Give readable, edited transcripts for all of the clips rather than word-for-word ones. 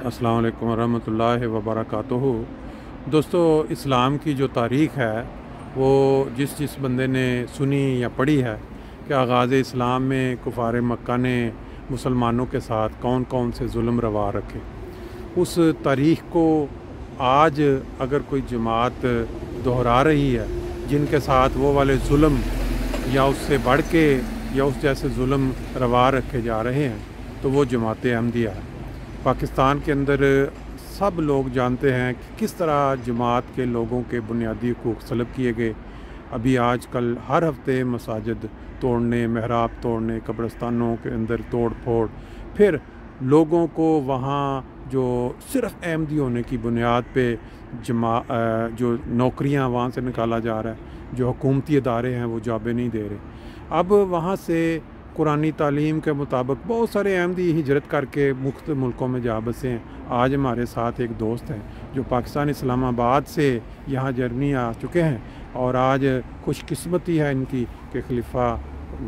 अस्सलाम वालेकुम रहमतुल्लाहि व बरकातुहू। दोस्तों, इस्लाम की जो तारीख़ है वो जिस बंदे ने सुनी या पढ़ी है कि आगाज़ इस्लाम में कुफ़ार मक्का ने मुसलमानों के साथ कौन कौन से जुल्म रवा रखे, उस तारीख़ को आज अगर कोई जमात दोहरा रही है जिनके साथ वो वाले जुल्म या उससे बढ़ के या उस जैसे जुल्म रवा रखे जा रहे हैं, तो वो जमात अहमदिया है। पाकिस्तान के अंदर सब लोग जानते हैं कि किस तरह जमात के लोगों के बुनियादी हकूक़ सलब किए गए। अभी आजकल हर हफ्ते मसाजिद तोड़ने, महराब तोड़ने, कब्रिस्तानों के अंदर तोड़ फोड़, फिर लोगों को वहाँ जो सिर्फ़ अहमदी होने की बुनियाद पे जो नौकरियाँ वहाँ से निकाला जा रहा है, जो हुकूमती इदारे हैं वो जॉबें नहीं दे रहे। अब वहाँ से कुरानी तालीम के मुताबिक बहुत सारे अहमदी हिजरत करके मुख्तलिफ मुल्कों में जा बसे हैं। आज हमारे साथ एक दोस्त हैं जो पाकिस्तान इस्लामाबाद से यहाँ जर्मनी आ चुके हैं, और आज खुशकिस्मती है इनकी कि खलीफा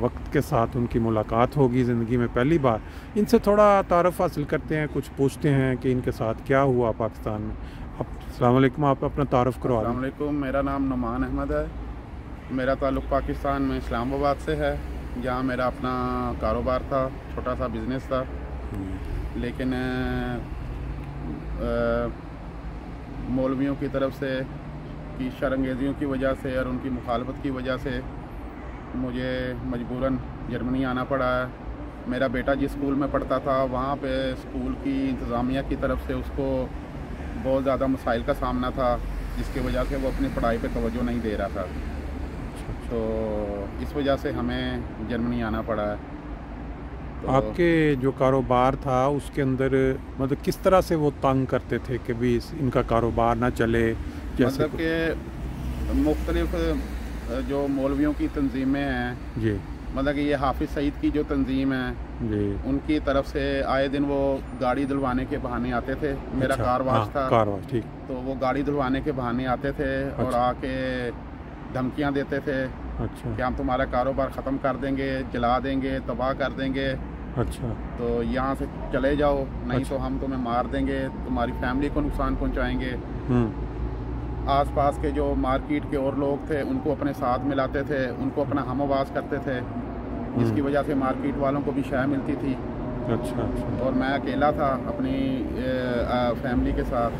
वक्त के साथ उनकी मुलाकात होगी ज़िंदगी में पहली बार। इनसे थोड़ा तारफ़ हासिल करते हैं, कुछ पूछते हैं कि इनके साथ क्या हुआ पाकिस्तान में। अस्सलाम वालेकुम, आप अपना तारफ़ करवा दें। अस्सलाम वालेकुम, मेरा नाम नुमान अहमद है। मेरा ताल्लुक़ पाकिस्तान में इस्लामाबाद से है, जहाँ मेरा अपना कारोबार था, छोटा सा बिज़नेस था। लेकिन मौलवियों की तरफ से की शरंगेज़ियों की वजह से और उनकी मुखालफत की वजह से मुझे मजबूरन जर्मनी आना पड़ा है। मेरा बेटा जिस स्कूल में पढ़ता था, वहाँ पे स्कूल की इंतज़ामिया की तरफ से उसको बहुत ज़्यादा मसाइल का सामना था, जिसकी वजह से वो अपनी पढ़ाई पे तवज्जो नहीं दे रहा था। तो इस वजह से हमें जर्मनी आना पड़ा है। तो आपके जो कारोबार था उसके अंदर मतलब किस तरह से वो तंग करते थे कि भी इनका कारोबार ना चले? जैसे मतलब कि मुख्तलिफ जो मौलवियों की तंजीमें हैं जी, मतलब कि ये हाफिज़ सईद की जो तंजीम है जी, उनकी तरफ से आए दिन वो गाड़ी धुलवाने के बहाने आते थे। मेरा अच्छा, कार वाश था, कार वाश, ठीक, तो वो गाड़ी धुलवाने के बहाने आते थे और अच्छा, आके धमकियां देते थे अच्छा, कि हम तुम्हारा कारोबार ख़त्म कर देंगे, जला देंगे, तबाह कर देंगे, अच्छा, तो यहाँ से चले जाओ, नहीं अच्छा, तो हम तुम्हें मार देंगे, तुम्हारी फैमिली को नुकसान पहुँचाएँगे। आसपास के जो मार्केट के और लोग थे उनको अपने साथ मिलाते थे, उनको अपना हमआवाज़ करते थे, जिसकी वजह से मार्केट वालों को भी शय मिलती थी। अच्छा, अच्छा। और मैं अकेला था अपनी फैमिली के साथ।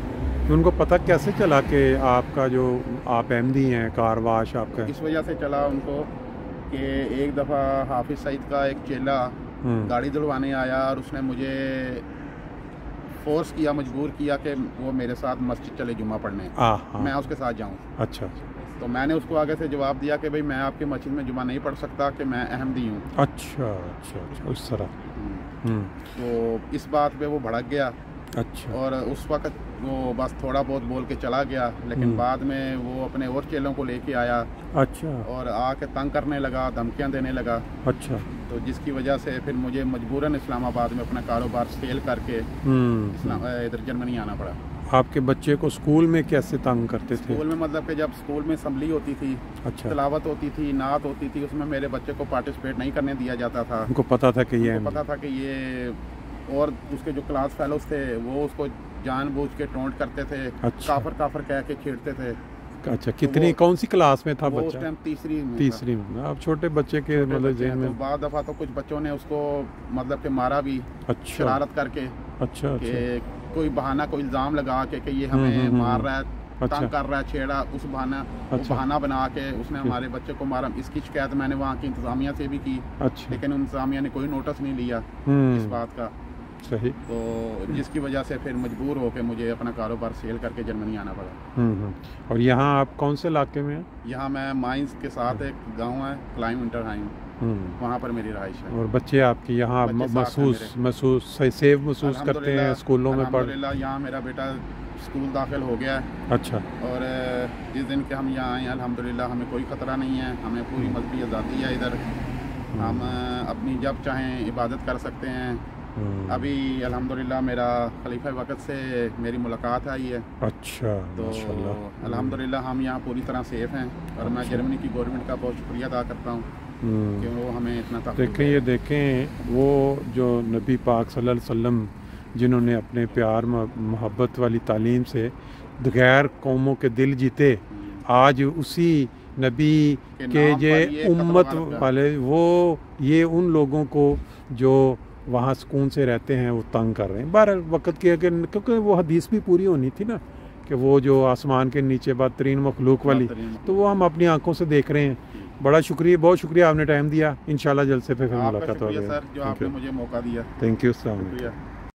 तो उनको पता कैसे चला कि आपका जो आप अहमदी हैं, कार वाश आपका? इस वजह से चला उनको कि एक दफ़ा हाफिज़ सईद का एक चेला गाड़ी धुलवाने आया और उसने मुझे फोर्स किया, मजबूर किया कि वो मेरे साथ मस्जिद चले जुम्मा पढ़ने, मैं उसके साथ जाऊं। अच्छा, तो मैंने उसको आगे से जवाब दिया कि भाई मैं आपकी मस्जिद में जुम्मा नहीं पढ़ सकता कि मैं अहमदी हूँ। अच्छा, अच्छा, अच्छा, उस तरह। तो इस बात पे वो भड़क गया। अच्छा, और उस वक्त वो बस थोड़ा बहुत बोल के चला गया, लेकिन बाद में वो अपने और चेलों को लेके आया। अच्छा, और आके तंग करने लगा, धमकियां देने लगा। अच्छा, तो जिसकी वजह से फिर मुझे मजबूरन इस्लामाबाद में अपना कारोबार सेल करके इधर जर्मनी आना पड़ा। आपके बच्चे को स्कूल में कैसे तंग करते थे? स्कूल में मतलब कि जब स्कूल में असम्बली होती थी, अच्छा, तिलावत होती थी, नात होती थी, उसमें मेरे बच्चे को पार्टिसिपेट नहीं करने दिया जाता था। उनको पता था कि ये पता था कि ये, और उसके जो क्लास फेलोज थे वो उसको जानबूझ के टोंट करते थे, अच्छा, काफर कह के छेड़ते थे। अच्छा, कितनी कौन सी क्लास में था वो बच्चा? उस टाइम तीसरी में। अब छोटे बच्चे के मतलब जेहन में बाद दफ़ा तो कुछ बच्चों ने उसको मतलब कि मारा भी, अच्छा, शरारत करके, अच्छा, कि अच्छा, कोई बहाना, कोई इल्ज़ाम लगा के कि ये हमें मार रहा है, अच्छा, तंग कर रहा है, छेड़ा, उस अच्छा, बहाना बना के उसने हमारे बच्चे को मारा। इसकी शिकायत मैंने वहाँ की इंतज़ामिया से भी की, अच्छा, लेकिन इंतज़ामिया ने कोई नोटिस नहीं लिया इस बात का। सही। तो जिसकी वजह से फिर मजबूर होकर मुझे अपना कारोबार सेल करके जर्मनी आना पड़ा। और यहाँ आप कौन से इलाके में हैं? यहाँ मैं माइंस के साथ एक गांव है क्लाइम इंटरहाइम, वहाँ पर मेरी रहाइश है। और बच्चे आपके यहाँ महसूस सेफ महसूस करते हैं स्कूलों में पढ़? अल्हम्दुलिल्लाह यहाँ मेरा बेटा स्कूल दाखिल हो गया है। अच्छा, और जिस दिन के हम यहाँ आए अल्हम्दुलिल्लाह हमें कोई ख़तरा नहीं है, हमें पूरी मजहबी आज़ादी है इधर, हम अपनी जब चाहें इबादत कर सकते हैं। अभी अल्हम्दुलिल्लाह मेरा खलीफा वक्त से मेरी मुलाकात आई है। अच्छा, तो अल्हम्दुलिल्लाह हम यहाँ पूरी तरह सेफ़ हैं, और मैं जर्मनी की गवर्नमेंट का बहुत शुक्रिया अदा करता हूँ कि वो हमें इतना तहफ़्फ़ुज़ देखें, ये देखें वो जो नबी पाक सल्लल्लाहु अलैहि वसल्लम जिन्होंने अपने प्यार मोहब्बत वाली तालीम से गैर कौमों के दिल जीते, आज उसी नबी के ये उम्मत वाले वो ये उन लोगों को जो वहाँ सुकून से रहते हैं वो तंग कर रहे हैं। 12 वक्त की, क्योंकि वो हदीस भी पूरी होनी थी ना कि वो जो आसमान के नीचे बदतरीन मखलूक वाली, तो वो हम अपनी आंखों से देख रहे हैं। बड़ा शुक्रिया, बहुत शुक्रिया आपने टाइम दिया। इंशाल्लाह जल्द से फिर मुलाकात होगी। सर जो आपने मुझे मौका दिया। Thank you.